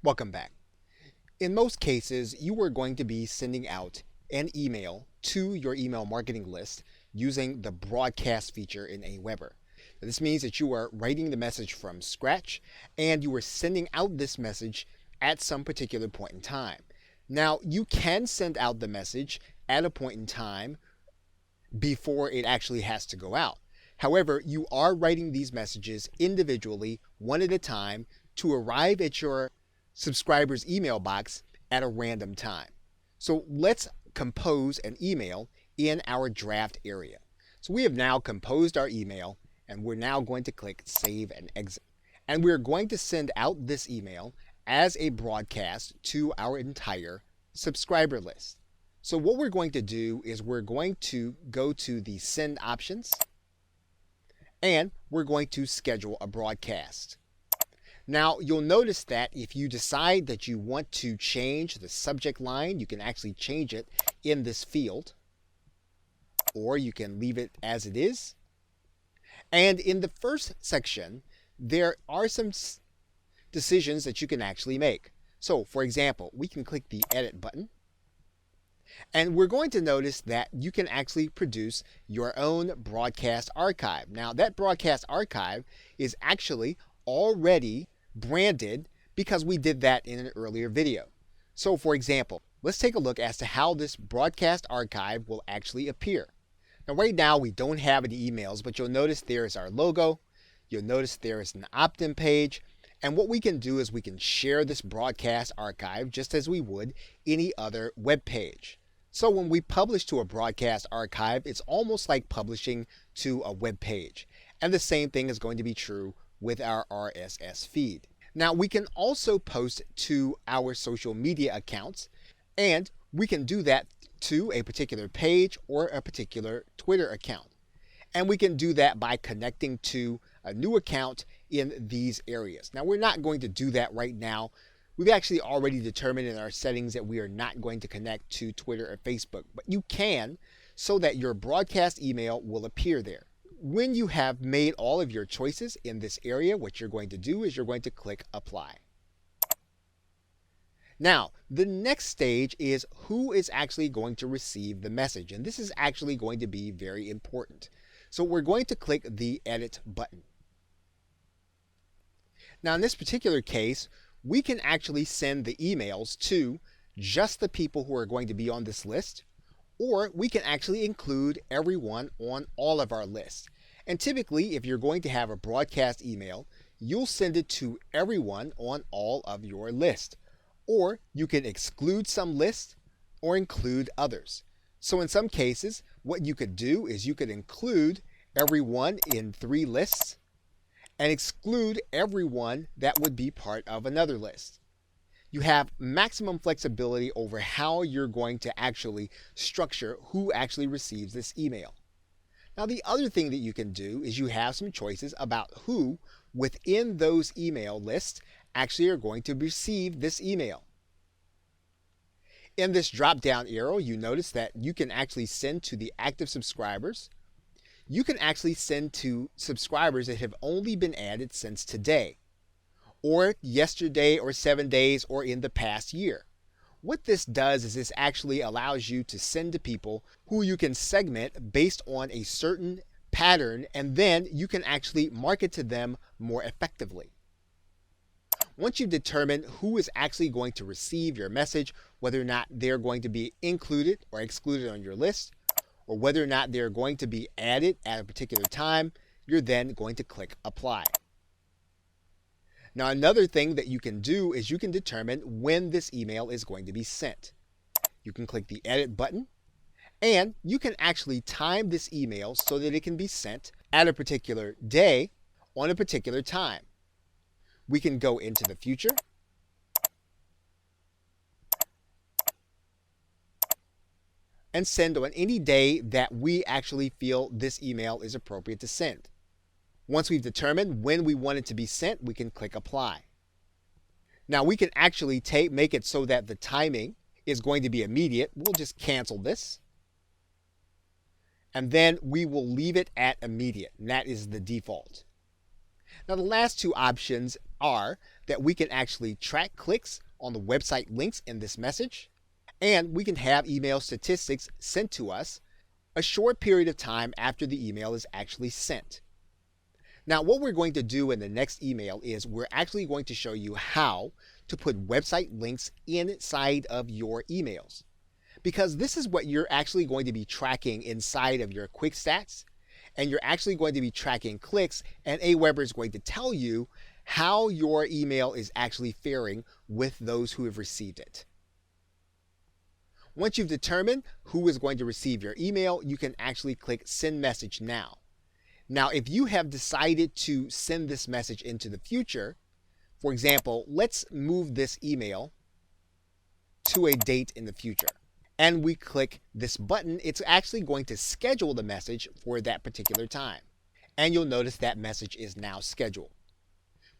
Welcome back. In most cases, you are going to be sending out an email to your email marketing list using the broadcast feature in Aweber. This means that you are writing the message from scratch and you are sending out this message at some particular point in time. Now, you can send out the message at a point in time before it actually has to go out. However, you are writing these messages individually, one at a time, to arrive at your subscriber's email box at a random time. So let's compose an email in our draft area. So we have now composed our email and we're now going to click Save and Exit. And we're going to send out this email as a broadcast to our entire subscriber list. So what we're going to do is we're going to go to the Send options and we're going to schedule a broadcast. Now, you'll notice that if you decide that you want to change the subject line, you can actually change it in this field, or you can leave it as it is. And in the first section, there are some decisions that you can actually make. So, for example, we can click the Edit button, and we're going to notice that you can actually produce your own broadcast archive. Now, that broadcast archive is actually already branded because we did that in an earlier video. So for example, let's take a look as to how this broadcast archive will actually appear. Now right now we don't have any emails, but you'll notice there is our logo. You'll notice there is an opt-in page. And what we can do is we can share this broadcast archive just as we would any other web page. So when we publish to a broadcast archive, it's almost like publishing to a web page. And the same thing is going to be true with our RSS feed. Now we can also post to our social media accounts, and we can do that to a particular page or a particular Twitter account. And we can do that by connecting to a new account in these areas. Now we're not going to do that right now. We've actually already determined in our settings that we are not going to connect to Twitter or Facebook, but you can, so that your broadcast email will appear there. When you have made all of your choices in this area, what you're going to do is you're going to click Apply. Now, the next stage is who is actually going to receive the message, and this is actually going to be very important. So we're going to click the Edit button. Now, in this particular case, we can actually send the emails to just the people who are going to be on this list, or we can actually include everyone on all of our lists. And typically, if you're going to have a broadcast email, you'll send it to everyone on all of your lists. Or you can exclude some lists or include others. So in some cases, what you could do is you could include everyone in 3 lists and exclude everyone that would be part of another list. You have maximum flexibility over how you're going to actually structure who actually receives this email. Now, the other thing that you can do is you have some choices about who within those email lists actually are going to receive this email. In this drop-down arrow, you notice that you can actually send to the active subscribers. You can actually send to subscribers that have only been added since today, or yesterday, or 7 days, or in the past year. What this does is this actually allows you to send to people who you can segment based on a certain pattern, and then you can actually market to them more effectively. Once you've determined who is actually going to receive your message, whether or not they're going to be included or excluded on your list, or whether or not they're going to be added at a particular time, you're then going to click Apply. Now, another thing that you can do is you can determine when this email is going to be sent. You can click the Edit button, and you can actually time this email so that it can be sent at a particular day on a particular time. We can go into the future, and send on any day that we actually feel this email is appropriate to send. Once we've determined when we want it to be sent, we can click Apply. Now we can actually make it so that the timing is going to be immediate. We'll just cancel this. And then we will leave it at immediate, and that is the default. Now the last 2 options are that we can actually track clicks on the website links in this message, and we can have email statistics sent to us a short period of time after the email is actually sent. Now, what we're going to do in the next email is we're actually going to show you how to put website links inside of your emails, because this is what you're actually going to be tracking inside of your quick stats, and you're actually going to be tracking clicks, and Aweber is going to tell you how your email is actually faring with those who have received it. Once you've determined who is going to receive your email, you can actually click Send Message Now. Now, if you have decided to send this message into the future, for example, let's move this email to a date in the future, and we click this button, it's actually going to schedule the message for that particular time. And you'll notice that message is now scheduled.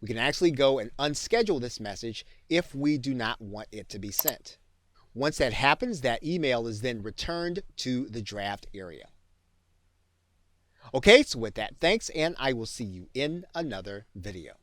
We can actually go and unschedule this message if we do not want it to be sent. Once that happens, that email is then returned to the draft area. Okay, so with that, thanks, and I will see you in another video.